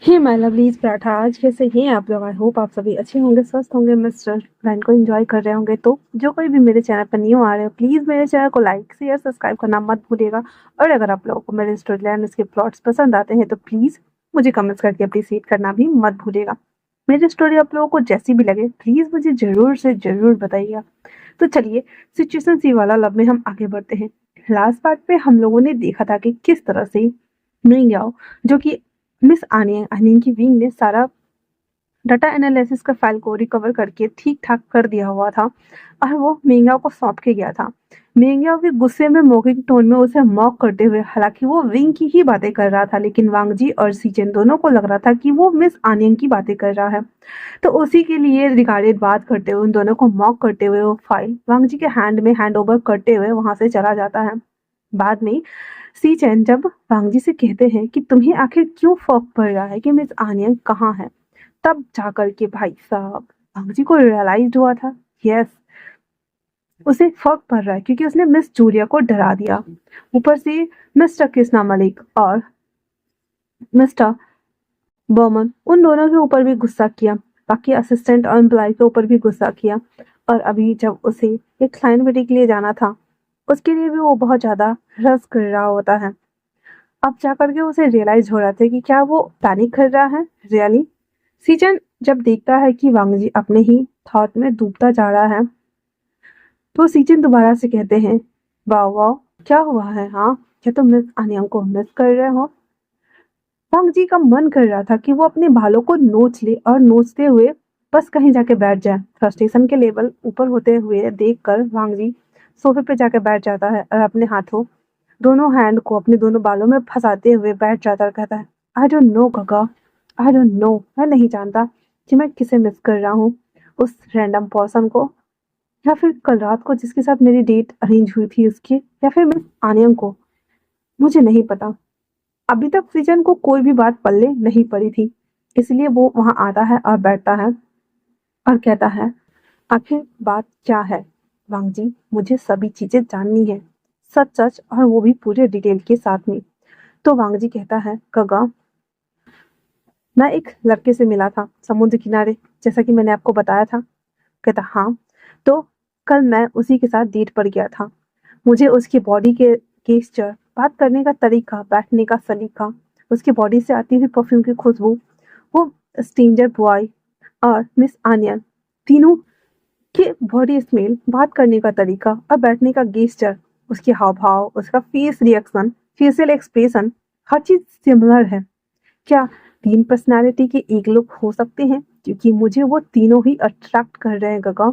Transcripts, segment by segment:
Hey my lovelies paratha, आज कैसे हैं आप लोग। आई होप आप सभी अच्छे होंगे, स्वस्थ होंगे, मिस्टर लाइन को एंजॉय कर रहे होंगे। तो जो कोई भी मेरे चैनल पर न्यू आ रहे हो, प्लीज़ मेरे चैनल को लाइक शेयर सब्सक्राइब करना मत भूलिएगा। और अगर आप लोगों को मेरे स्टोरी लाइन उसके प्लॉट्स पसंद आते हैं तो प्लीज़ मुझे कमेंट्स करके अप्रिशिएट करना भी मत भूलिएगा। मेरी स्टोरी आप लोगों को जैसी भी लगे प्लीज़ मुझे ज़रूर से ज़रूर बताइएगा। तो चलिए सिचुएशन सी वाला लव में हम आगे बढ़ते हैं। लास्ट पार्ट पे हम लोगों ने देखा था कि किस तरह से मिंग याओ, जो कि मिस आनियन आनियन की विंग ने सारा डाटा एनालिसिस का फाइल को रिकवर करके ठीक ठाक कर दिया हुआ था और वो मिंग को सौंप के गया था। मिंग भी गुस्से में मॉकिंग टोन में उसे मॉक करते हुए, हालांकि वो विंग की ही बातें कर रहा था, लेकिन वांगजी और सीचेन दोनों को लग रहा था कि वो मिस आनियन की बातें कर रहा है। तो उसी के लिए रिगार्डेड बात करते हुए, उन दोनों को मॉक करते हुए वो फाइल वांगजी के हैंड में हैंड ओवर करते हुए वहां से चला जाता है। बाद में सी चैन जब वांगजी से कहते हैं कि तुम्हें आखिर क्यों फर्क पड़ रहा है कि मिस आनियन कहाँ है, तब जाकर के भाई साहब वांगजी को रियलाइज हुआ था, यस, उसे फर्क पड़ रहा है क्योंकि उसने मिस जूलिया को डरा दिया। ऊपर से मिस्टर कृष्णा मलिक और मिस्टर बर्मन उन दोनों के ऊपर भी गुस्सा किया, बाकी असिस्टेंट और एम्प्लॉय के ऊपर भी गुस्सा किया। और अभी जब उसे एक क्लाइंट मीटिंग के लिए जाना था, उसके लिए भी वो बहुत ज़्यादा रस कर रहा होता है। अब जाकर के उसे रियलाइज हो रहा था कि क्या वो पैनिक कर रहा है रियली। सीजन जब देखता है कि वांगजी अपने ही थॉट में डूबता जा रहा है, तो सीजन दोबारा से कहते हैं, वाह वाह, क्या हुआ है, हाँ, क्या तुम मिस आनियम को मिस कर रहे हो। वांगजी का मन कर रहा था कि वो अपने बालों को नोच ले और नोचते हुए बस कहीं जाके बैठ जाए। फ्रस्ट्रेशन के लेवल ऊपर होते हुए देखकर वांगजी सोफे पे जाके बैठ जाता है और अपने हाथों दोनों हैंड को अपने दोनों बालों में फंसाते हुए बैठ जाता और कहता है, आई डोंट नो गगा, आई डोंट नो, मैं नहीं जानता कि मैं किसे मिस कर रहा हूँ, उस रैंडम पर्सन को, या फिर कल रात को जिसके साथ मेरी डेट अरेंज हुई थी उसकी, या फिर मिस आनियम को, मुझे नहीं पता। अभी तक सृजन को कोई भी बात पल्ले नहीं पड़ी थी, इसलिए वो वहां आता है और बैठता है और कहता है, आखिर बात क्या है वांगजी, मुझे सभी चीजें जाननी है, सच सच, और वो भी पूरे डिटेल के साथ में। तो वांगजी कहता है, गगा, मैं एक लड़के से मिला था समुद्र किनारे, जैसा कि मैंने आपको बताया था। कहता, हाँ, तो कल मैं उसी के साथ डेट पर गया था। मुझे उसकी बॉडी के गेस्चर, बात करने का तरीका, बैठने का सलीका, उसकी बॉडी से आती हुई परफ्यूम की खुशबू, वो स्ट्रेंजर बॉय और मिस आनियन, तीनों के बॉडी स्मेल, बात करने का तरीका और बैठने का गेस्चर, उसके हाव भाव, उसका फेस रिएक्शन, फेशियल एक्सप्रेशन, हर चीज सिमिलर है। क्या तीन पर्सनालिटी के एक लुक हो सकते हैं? क्योंकि मुझे वो तीनों ही अट्रैक्ट कर रहे हैं गगा।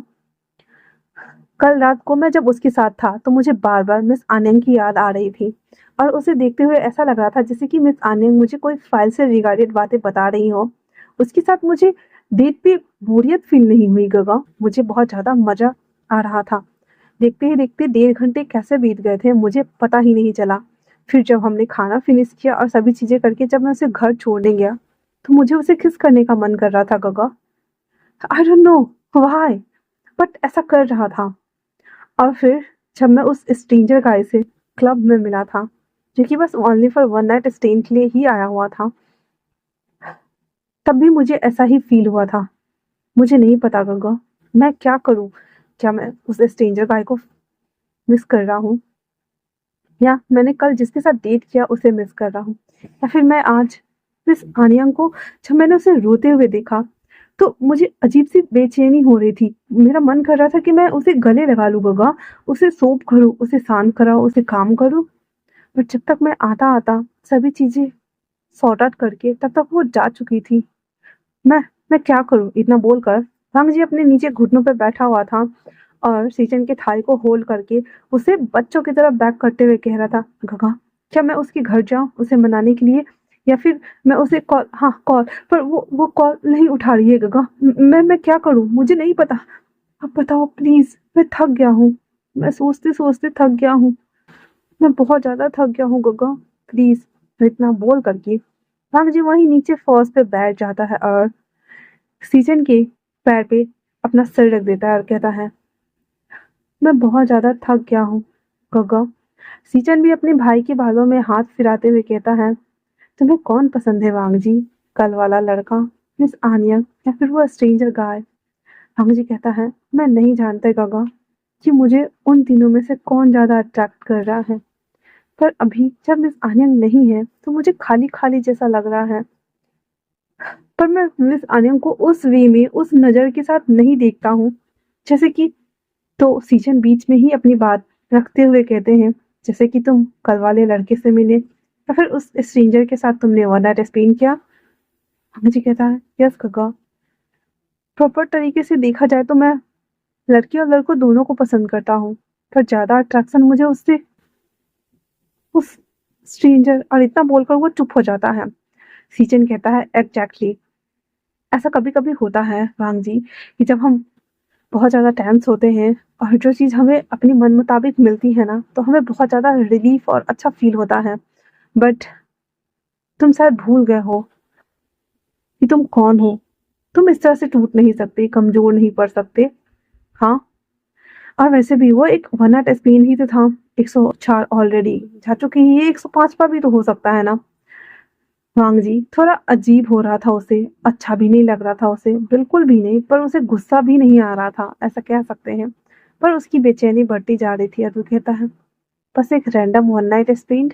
कल रात को मैं जब उसके साथ था तो मुझे बार बार मिस आनंद की याद आ रही थी और उसे देखते हुए ऐसा लग रहा था जैसे कि मिस आनंद मुझे कोई फाइल से रिगार्डेड बातें बता रही हो। उसके साथ मुझे डेट पे बोरियत फील नहीं हुई गगा, मुझे बहुत ज्यादा मजा आ रहा था। देखते ही देखते 1.5 घंटे कैसे बीत गए थे मुझे पता ही नहीं चला। फिर जब हमने खाना फिनिश किया और सभी चीजें करके जब मैं उसे घर छोड़ने गया, तो मुझे उसे किस करने का मन कर रहा था गगा। आई डोंट नो व्हाई, बट ऐसा कर रहा था। और फिर जब मैं उस स्ट्रेंजर गाय से क्लब में मिला था, जो कि बस only for one night stand के लिए ही आया हुआ था, तब भी मुझे ऐसा ही फील हुआ था। मुझे नहीं पता गगा, मैं क्या करूं। क्या मैं उस स्ट्रेंजर गाय को मिस कर रहा हूँ, या मैंने कल जिसके साथ डेट किया उसे मिस कर रहा हूँ, या फिर मैं आज मिस आनिया को, जब मैंने उसे रोते हुए देखा तो मुझे अजीब सी बेचैनी हो रही थी। मेरा मन कर रहा था कि मैं उसे गले लगा लूं गगा, उसे सोप करूं, उसे शांत कराऊं, उसे काम करूं। बट जब तक मैं आता आता सभी चीजें सॉर्ट आउट करके, तब तक वो जा चुकी थी। मैं मैं क्या करूं, इतना बोलकर रंग जी अपने नीचे घुटनों पर बैठा हुआ था और सीजन के थाई को होल्ड करके उसे बच्चों की तरफ बैक करते हुए कह रहा था, गगा, क्या मैं उसके घर जाऊं उसे मनाने के लिए, या फिर मैं उसे कॉल, हाँ कॉल, पर वो कॉल नहीं उठा रही है गगा। मैं क्या करूं, मुझे नहीं पता, अब बताओ प्लीज, मैं थक गया हूँ, मैं सोचते सोचते थक गया हूँ, मैं बहुत ज्यादा थक गया हूँ गगा, प्लीज। इतना बोल करके राम जी वहीं नीचे फर्श पे बैठ जाता है और सीजन के पैर पे अपना सिर रख देता है और कहता है, मैं बहुत ज्यादा थक गया हूँ गगा। सीजन भी अपने भाई के बालों में हाथ फिराते हुए कहता है, तुम्हें कौन पसंद है वांग जी, कल वाला लड़का, मिस आनिया, या फिर वो स्ट्रेंजर गाय? हांग जी कहता है, मैं नहीं जानता गगा कि मुझे उन तीनों में से कौन ज्यादा अट्रैक्ट कर रहा है, पर अभी जब मिस आनिया नहीं है तो मुझे खाली खाली जैसा लग रहा है। पर मैं मिस आनिया को उस वे में, उस नजर के साथ नहीं देखता हूँ जैसे कि। तो सीजन बीच में ही अपनी बात रखते हुए कहते हैं, जैसे कि तुम कल वाले लड़के से मिले या फिर उस स्ट्रेंजर के साथ तुमने वन नाइट स्पेंड किया। हांग जी कहता है, यस गगा, प्रॉपर तरीके से देखा जाए तो मैं लड़की और लड़कों दोनों को पसंद करता हूँ, पर ज्यादा अट्रैक्शन मुझे उससे, उस स्ट्रेंजर। और इतना बोलकर वो चुप हो जाता है। सीजन कहता है, एग्जैक्टली, ऐसा कभी कभी होता है वांग जी कि जब हम बहुत ज़्यादा टेंस होते हैं और जो चीज़ हमें अपनी मन मुताबिक मिलती है ना, तो हमें बहुत ज़्यादा रिलीफ और अच्छा फील होता है। बट तुम शायद भूल गए हो कि तुम कौन हो। तुम इस तरह से टूट नहीं सकते, कमजोर नहीं पड़ सकते। हाँ, और वैसे भी वो एक वन नाइट स्पेन ही तो था। 104 ऑलरेडी जा चुकी है, ये 105 भी तो हो सकता है ना। वांग जी थोड़ा अजीब हो रहा था उसे, अच्छा भी नहीं लग रहा था उसे, बिल्कुल भी नहीं, पर उसे गुस्सा भी नहीं आ रहा था, ऐसा कह सकते हैं। पर उसकी बेचैनी बढ़ती जा रही थी। अतुल कहता है, बस एक random one night spend,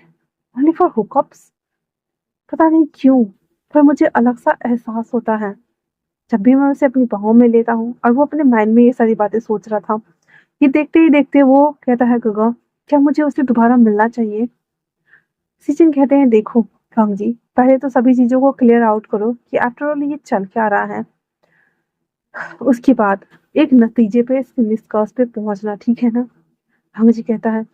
only for hookups. पता नहीं क्यों, पर मुझे अलग सा एहसास होता है जब भी मैं उसे अपनी बाहों में लेता हूँ। और वो अपने माइंड में ये सारी बातें सोच रहा था। ये देखते ही देखते वो कहता है, गगा, क्या मुझे उससे दोबारा मिलना चाहिए? सचिन कहते हैं, देखो वांग जी, पहले तो सभी चीजों को क्लियर आउट करो कि आफ्टर ऑल ये चल क्या रहा है। उसके बाद एक नतीजे पे, इस निष्कर्ष पे पहुंचना, ठीक है ना? वांग जी कहता है,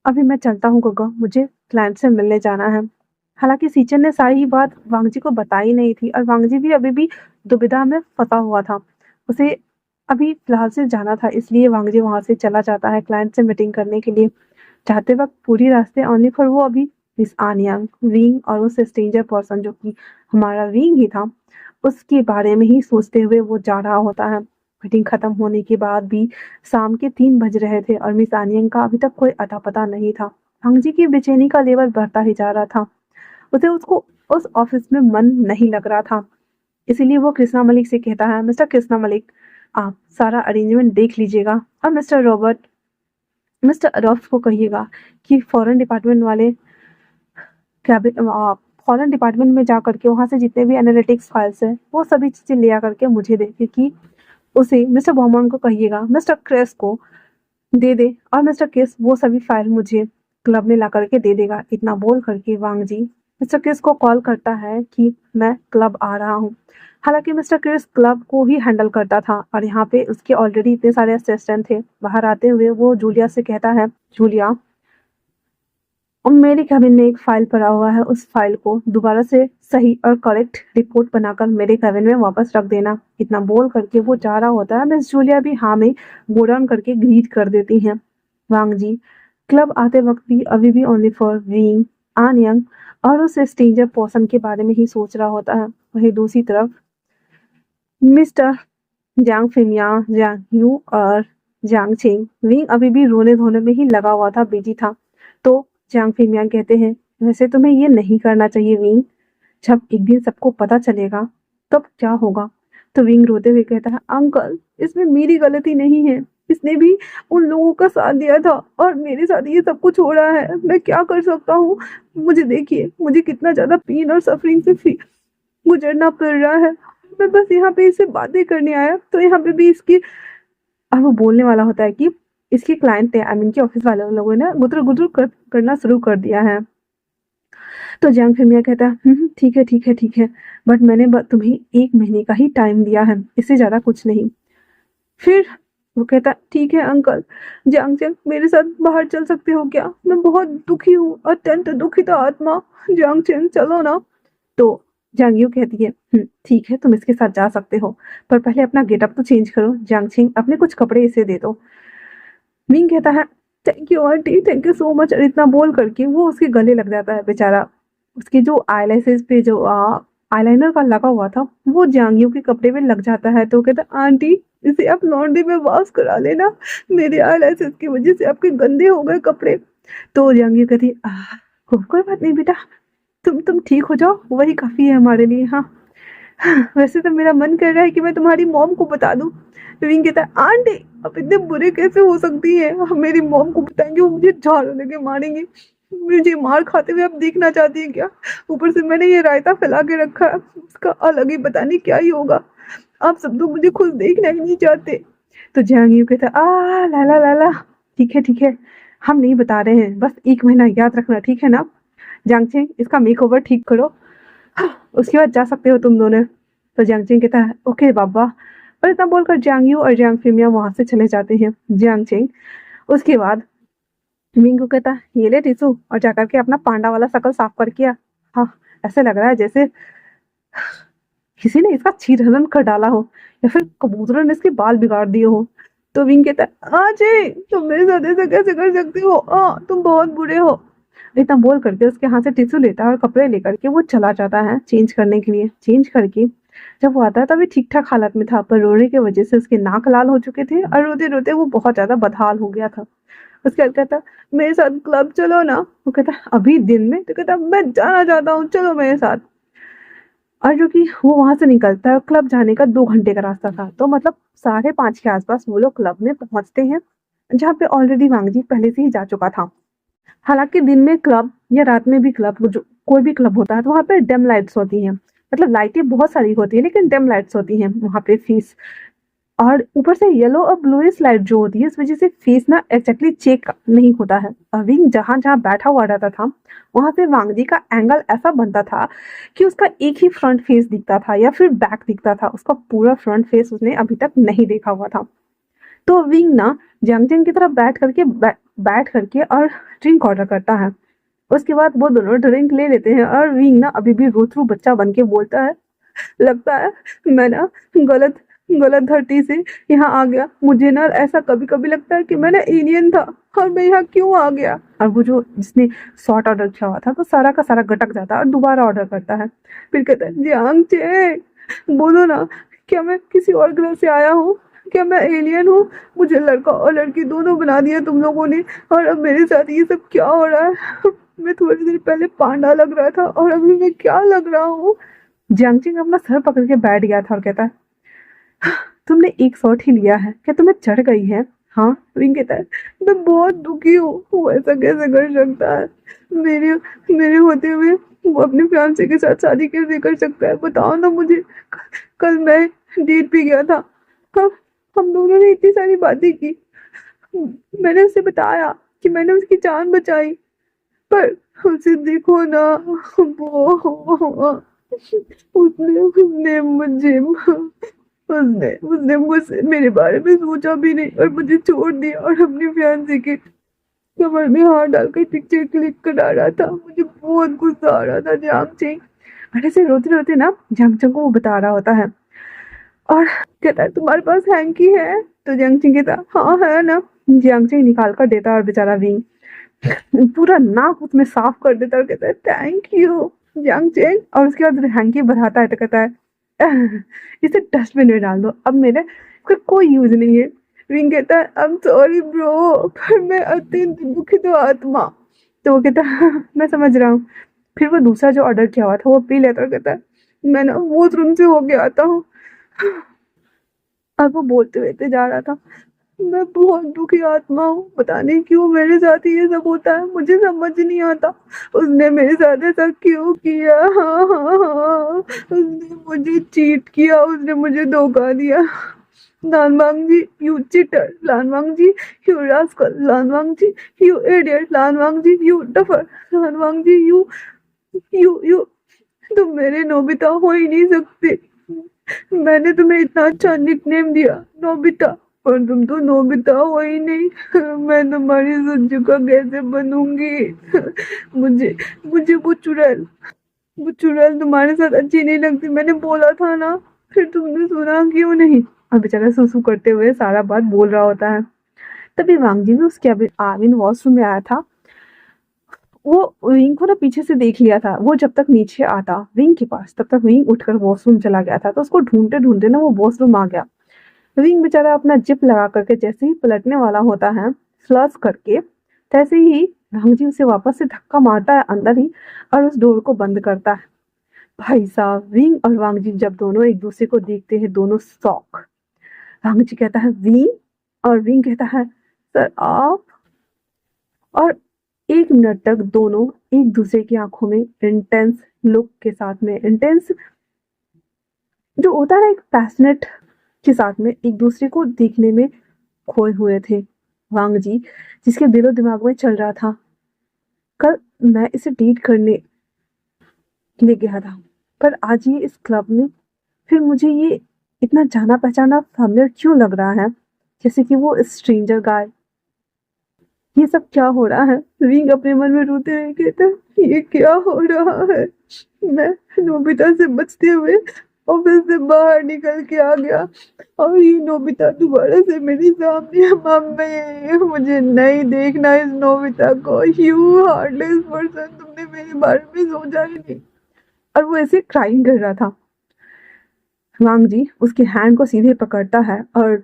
अभी मैं चलता हूँ गगा, मुझे क्लाइंट से मिलने जाना है। हालांकि सीचन ने सारी बात वांग जी को बताई नहीं थी और वांग जी भी अभी भी दुविधा में फंसा हुआ था। उसे अभी फिलहाल से जाना था, इसलिए वांग जी वहां से चला जाता है क्लाइंट से मीटिंग करने के लिए। जाते वक्त पूरी रास्ते ओनली फॉर वो अभी मिस आनियांग, विंग और उस स्ट्रेंजर पर्सन जो कि हमारा विंग ही था, उसके बारे में ही सोचते हुए वो जा रहा होता है। मीटिंग खत्म होने के बाद भी शाम के 3 बज रहे थे और मिस आनियंग का अभी तक कोई अता पता नहीं था। हांगजी की बेचैनी का लेवल बढ़ता ही जा रहा था। उसे उसको उस ऑफिस में मन नहीं लग रहा था। इसीलिए वो कृष्णा मलिक से कहता है, मिस्टर कृष्णा मलिक, आप सारा अरेंजमेंट देख लीजिएगा और मिस्टर अडॉप्ट को कहिएगा कि फॉरेन डिपार्टमेंट में जा करके वहाँ से जितने भी एनालिटिक्स फाइल्स हैं वो सभी चीज़ें ले आकर के मुझे दे, क्योंकि उसे मिस्टर बॉमन को कहिएगा मिस्टर क्रेस को दे दे और मिस्टर क्रिस वो सभी फाइल मुझे क्लब में ला करके दे देगा। इतना बोल करके वांग जी मिस्टर क्रिस को कॉल करता है कि मैं क्लब आ रहा हूँ। हालांकि मिस्टर क्रिस क्लब को ही हैंडल करता था और यहाँ पे उसके ऑलरेडी इतने सारे असिस्टेंट थे। बाहर आते हुए वो जूलिया से कहता है, जूलिया, और मेरे कैबिन में एक फाइल पड़ा हुआ है, उस फाइल को दोबारा से सही और करेक्ट रिपोर्ट बनाकर मेरे कैबिन में वापस रख देना। इतना बोल करके वो जा रहा होता है। मिस जूलिया भी हाँ में गो डाउन करके ग्रीट कर देती हैं। वांग जी क्लब आते वक्त भी अभी भी ओनली फॉर विंग, आन यंग और उस स्ट्रेंजर पर्सन के बारे में ही सोच रहा होता है। वहीं दूसरी तरफ मिस्टर जांग फिमिया, जांग यू और जांग चेंग, विंग अभी भी रोने धोने में ही लगा हुआ था, बिजी था। तो जांग फिमिया कहते हैं, वैसे तुम्हें ये नहीं करना चाहिए विंग, जब एक दिन सबको पता चलेगा तब क्या होगा? तो विंग रोते हुए कहता है, अंकल, इसमें मेरी गलती नहीं है, इसने भी उन लोगों का साथ दिया था और मेरे साथ ये सब कुछ हो रहा है। मैं क्या कर सकता हूँ? मुझे देखिए, मुझे कितना ज्यादा पेन और सफरिंग से गुजरना पड़ रहा है। मैं बस यहाँ पे इससे बातें करने आया, तो यहाँ पे भी इसकी, और वो बोलने वाला होता है कि इसके क्लाइंट ने, आई मीन के ऑफिस वाले लोगों ने गुदर गुदर करना शुरू कर दिया है। तो जंग फिमिया कहता है, ठीक है ठीक है ठीक है, बट मैंने तुम्हें 1 महीने का ही टाइम दिया है, इससे ज्यादा कुछ नहीं। फिर वो कहता, ठीक है अंकल, जंग जंग मेरे साथ बाहर चल सकते हो क्या? मैं बहुत दुखी हूँ, अत्यंत दुखित आत्मा। जंग चंग चलो ना। तो जंग यू कहती है, ठीक है, तुम इसके साथ जा सकते हो, पर पहले अपना गेटअप तो चेंज करो। जंग छिंग, अपने कुछ कपड़े इसे दे दो। मिंग कहता है, thank you aunty, thank you so much. और इतना बोल करके वो उसके गले लग जाता है बेचारा। उसके जो आईलैशेस पे जो आईलाइनर का लगा हुआ था वो जांगियों के कपड़े में लग जाता है। तो कहता, आंटी, इसे आप लॉन्ड्री में वॉश करा लेना, मेरे आईलैशेस की वजह से आपके गंदे हो गए कपड़े। तो जांगियो कहती, कोई बात नहीं बेटा, तुम ठीक हो जाओ, वही काफ़ी है हमारे लिए। हाँ, वैसे तो मेरा मन कर रहा है कि मैं तुम्हारी मॉम को बता दूँ। विंग कहता है, आंटी आप इतने बुरे कैसे हो सकती हैं? हम मेरी मॉम को बताएँगे, वो मुझे झाड़ू लेके मारेंगी। मुझे मार खाते हुए आप देखना चाहती हैं क्या? ऊपर से मैंने ये रायता फैला के रखा है, उसका अलग ही पता नहीं क्या ही होगा। आप सब तो मुझे खुद देखना ही नहीं चाहते। तो जैंग यूँ कहता है, लाला लाला, ठीक है, हम नहीं बता रहे हैं, बस 1 महीना याद रखना, ठीक है ना? जांगचे, इसका मेकओवर ठीक करो, उसके बाद जा सकते हो तुम दोनों। तो जियांगचेंग कहता है, ओके बाबा। और इतना बोलकर जियांग यू और जियांग फिमिया वहां से चले जाते हैं। जियांगचेंग उसके बाद मिंग को कहता है, ये ले टीसू, और जाकर के अपना पांडा वाला शकल साफ कर किया। हाँ, ऐसे लग रहा है जैसे किसी ने इसका चीरहरण कर डाला हो, या फिर कबूतरों ने इसके बाल बिगाड़ दिए हो। तो विंग कहता है, अजय तुम मेरे साथ ऐसा कैसे कर सकते हो? तुम बहुत बुरे हो। इतना बोल करके उसके हाथ से टिश्यू लेता है और कपड़े लेकर के वो चला जाता है चेंज करने के लिए। चेंज करके जब वो आता है तभी ठीक ठाक हालत में था, पर रोने की वजह से उसके नाक लाल हो चुके थे और रोते रोते वो बहुत ज्यादा बदहाल हो गया था। उसके बाद कहता, मेरे साथ क्लब चलो ना। वो कहता, अभी दिन में? तो कहता, मैं जाना चाहता हूँ, चलो मेरे साथ। और जो कि वो वहां से निकलता है, क्लब जाने का 2 घंटे का रास्ता था, तो मतलब 5:30 के आसपास वो लोग क्लब में पहुंचते हैं, जहाँ पे ऑलरेडी वांगजी पहले से ही जा चुका था। हालांकि दिन में क्लब या रात में भी क्लब, जो कोई भी क्लब होता है, तो वहाँ पे डिम लाइट्स होती हैं, मतलब लाइटें बहुत सारी होती है लेकिन डिम लाइट्स होती हैं वहाँ पे फीस। और ऊपर से येलो और ब्लूइश लाइट जो होती है, इस वजह से फेस ना एग्जैक्टली चेक नहीं होता है। अविंग जहाँ जहाँ बैठा हुआ रहता था, वहां से वांगजी का एंगल ऐसा बनता था कि उसका एक ही फ्रंट फेस दिखता था या फिर बैक दिखता था, उसका पूरा फ्रंट फेस उसने अभी तक नहीं देखा हुआ था। तो विंग ना जंगजंग की तरफ बैठ करके और ड्रिंक ऑर्डर करता है। उसके बाद वो दोनों ड्रिंक ले लेते हैं और विंग ना अभी भी रोतरू बच्चा बन के बोलता है, लगता है मैं ना गलत गलत धरती से यहाँ आ गया। मुझे ना ऐसा कभी कभी लगता है कि मैं ना एलियन था और मैं यहाँ क्यों आ गया। और वो जो जिसने शॉर्ट ऑर्डर किया हुआ था, तो सारा का सारा गटक जाता है और दोबारा ऑर्डर करता है। फिर कहता है, जियांग चे बोलो ना, क्या मैं किसी और ग्रह से आया हूँ? क्या मैं एलियन हूँ? मुझे लड़का और लड़की दोनों बना दिया तुम लोगों ने, और अब मेरे साथ ये सब क्या हो रहा है? मैं थोड़ी देर पहले पांडा लग रहा था और अभी मैं क्या लग रहा हूँ? जियांगचिंग अपना सर पकड़ के बैठ गया था और कहता है, तुमने एक शॉट ही लिया है, क्या तुम्हें चढ़ गई है? हाँ। विंग कहता है, मैं बहुत दुखी हूँ, वो ऐसा कैसे कर सकता है? मेरे मेरे होते हुए वो अपने फियांसे के साथ शादी कैसे कर सकता है? बताओ ना मुझे। कल मैं डेट पे गया था, हम हम दोनों ने इतनी सारी बातें की, मैंने उसे बताया कि मैंने उसकी जान बचाई, पर उसे देखो ना, वो उसने उसने मुझे उसने उसने मुझसे मेरे बारे में सोचा भी नहीं और मुझे छोड़ दिया, और अपनी फियांसे के कमर में हाथ डालकर पिक्चर क्लिक करा रहा था। मुझे बहुत गुस्सा आ रहा था जांगचेंग। और ऐसे रोते रोते ना जांगचेंग को वो बता रहा होता है, और कहता है, तुम्हारे पास हैंकी है? तो जांगचेंग कहता, हाँ है ना। जांगचेंग निकाल कर देता और बेचारा विंग पूरा नाक उसमें साफ कर देता और कहता है, थैंक यू जांगचेंग। और उसके बाद हैंकी बढ़ाता है तो कहता है, इसे डस्टबिन में डाल दो, अब मेरे इसका कोई यूज नहीं है। विंग कहता है, आई एम सॉरी ब्रो, पर मैं अत्यंत दुखित हूँ आत्मा। तो वो कहता है, मैं समझ रहा हूँ। फिर वो दूसरा जो ऑर्डर किया हुआ था वो पी लेता और कहता है, मैं ना वॉशरूम से होके आता हूँ। और वो बोलते हुए जा रहा था, मैं बहुत दुखी आत्मा हूँ, पता नहीं क्यों मेरे साथ ही ये सब होता है, मुझे समझ नहीं आता उसने मेरे साथ ऐसा क्यों किया। हाँ, उसने मुझे चीट किया, उसने मुझे धोखा दिया। Lanwang ji you cheater, Lanwang ji you rascal, Lanwang ji you idiot, Lanwang ji you duffer, Lanwang ji you तुम मेरे नोबिता हो ही नहीं सकते। मैंने तुम्हें इतना अच्छा निकनेम दिया नोबिता, और तुम तो नोबिता हो ही नहीं। मैं तुम्हारी सुजुका कैसे बनूंगी? मुझे मुझे वो चुड़ैल तुम्हारे साथ अच्छी नहीं लगती, मैंने बोला था ना, फिर तुमने सुना क्यों नहीं? और बेचारा सुसु करते हुए सारा बात बोल रहा होता है। तभी वांगजी भी उसके आविन वॉशरूम में आया था। वो विंग को ना पीछे से देख लिया था। वो जब तक नीचे आता विंग के पास, तब तक विंग उठकर वॉशरूम चला गया था, तो उसको ढूंढते ढूंढते ना वो वॉशरूम आ गया। विंग बेचारा अपना जिप लगा करके जैसे ही पलटने वाला होता है, फ्लश करके तैसे ही वांग जी उसे वापस से धक्का मारता है अंदर ही और उस डोर को बंद करता है। भाई साहब, विंग और वांग जी जब दोनों एक दूसरे को देखते हैं, दोनों शॉक। वांग जी कहता है विंग, और विंग कहता है सर आप। और 1 मिनट तक दोनों एक दूसरे की आंखों में इंटेंस लुक के साथ में, इंटेंस जो होता है ना, एक पैशनेट के साथ में एक दूसरे को देखने में खोए हुए थे। वांग जी, जिसके दिलो दिमाग में चल रहा था, कल मैं इसे डेट करने के लिए गया था, पर आज ये इस क्लब में, फिर मुझे ये इतना जाना पहचाना फैमिलियर क्यों लग रहा है, जैसे कि वो स्ट्रेंजर गाय। ये सब क्या हो रहा है? विंग अपने मन में रोते हुए कहता है ये क्या हो रहा है। मैं नोबिता से बचते हुए ऑफिस से बाहर निकल के आ गया और ये नोबिता दोबारा से मेरे सामने है। मम्मी, मुझे नहीं देखना इस नोबिता को। यू हार्टलेस पर्सन, तुमने मेरे बारे में सोचा ही नहीं। और वो ऐसे क्राइंग कर रहा था। वांग जी उसके हैंड को सीधे पकड़ता है और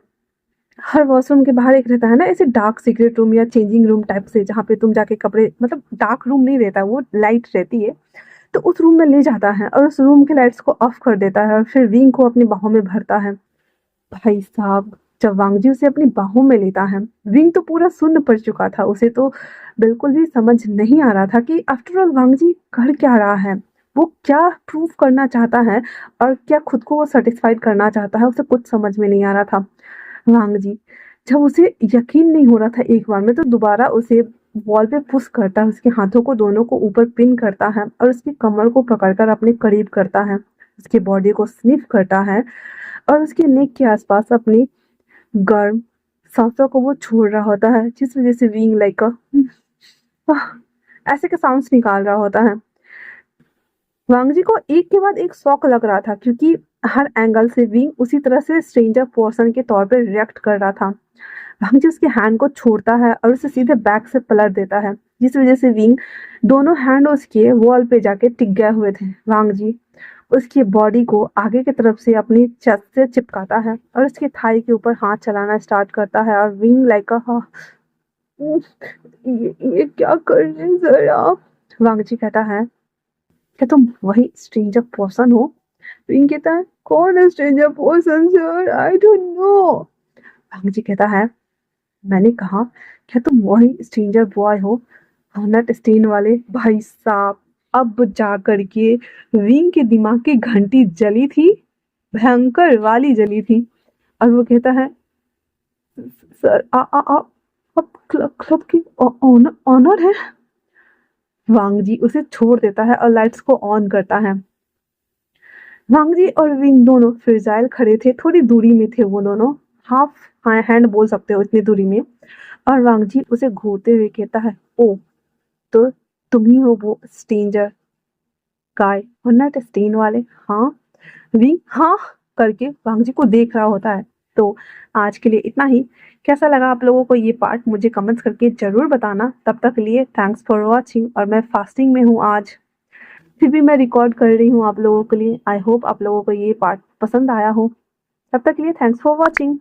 हर वॉशरूम के बाहर एक रहता है ना, ऐसे डार्क सीक्रेट रूम या चेंजिंग रूम टाइप से, जहाँ पे तुम जाके कपड़े, मतलब डार्क रूम नहीं रहता, वो लाइट रहती है, तो उस रूम में ले जाता है और उस रूम के लाइट्स को ऑफ कर देता है और फिर विंग को अपनी बाहों में भरता है। भाई साहब, जब वांग जी उसे अपनी बाहों में लेता है, विंग तो पूरा सुन्न पड़ चुका था। उसे तो बिल्कुल भी समझ नहीं आ रहा था कि आफ्टर ऑल वांग जी कर क्या रहा है, वो क्या प्रूव करना चाहता है और क्या खुद को वो सेटिस्फाइड करना चाहता है। उसे कुछ समझ में नहीं आ रहा था। वांग जी, जब उसे यकीन नहीं हो रहा था एक बार में, तो दोबारा उसे वॉल पे पुश करता है, उसके हाथों को दोनों को ऊपर पिन करता है और उसकी कमर को पकड़कर अपने करीब करता है, उसकी बॉडी को स्निफ करता है और उसके नेक के आसपास अपनी गर्म सांसों को वो छोड़ रहा होता है, जिस वजह से विंग लाइक ऐसे के साउंड्स निकाल रहा होता है। वांग जी को एक के बाद एक शौक लग रहा था, क्योंकि हर एंगल से विंग उसी तरह से स्ट्रेंजर पर्सन के तौर पर रिएक्ट कर रहा था। वांग जी उसके हैंड को छोड़ता है और उसे सीधे बैक से पलट देता है, जिस वजह से विंग दोनों हैंड उसके वॉल पे जाके टिक गए हुए थे। वांग जी उसकी बॉडी को आगे की तरफ से अपनी चेस्ट से चिपकाता है और उसके थाई के ऊपर हाथ चलाना स्टार्ट करता है और विंग लाइक ये क्या कर रहे हैं सर आप। वांग जी कहता है क्या तुम वही स्ट्रेंजर पर्सन हो? विंग कहता है कौन है stranger person sir, I don't know. Wang ji कहता है मैंने कहा क्या तुम वही स्ट्रेंजर बॉय हो, नट स्टेन वाले। भाई साहब, अब जा करके विंग के दिमाग की घंटी जली थी, भयंकर वाली जली थी। और वो कहता है सर आप क्लब की ऑनर ऑनर है। वांग जी उसे छोड़ देता है और लाइट्स को ऑन करता है। वांग जी और विंग दोनों फ्रेजाइल खड़े थे, थोड़ी दूरी में थे वो दोनों, हाफ हैंड बोल सकते हो इतनी दूरी में। और वांग जी उसे घूरते हुए कहता है ओ, तो तुम ही हो वो स्ट्रेंजर गाय और नट स्टेन वाले, हाँ। विंग हाँ करके वांग जी को देख रहा होता है। तो आज के लिए इतना ही। कैसा लगा आप लोगों को ये पार्ट, मुझे कमेंट्स करके जरूर बताना। तब तक के लिए थैंक्स फॉर वॉचिंग। और मैं फास्टिंग में हूँ आज, फिर भी मैं रिकॉर्ड कर रही हूँ आप लोगों के लिए। आई होप आप लोगों को ये पार्ट पसंद आया हो। तब तक के लिए थैंक्स फॉर वॉचिंग।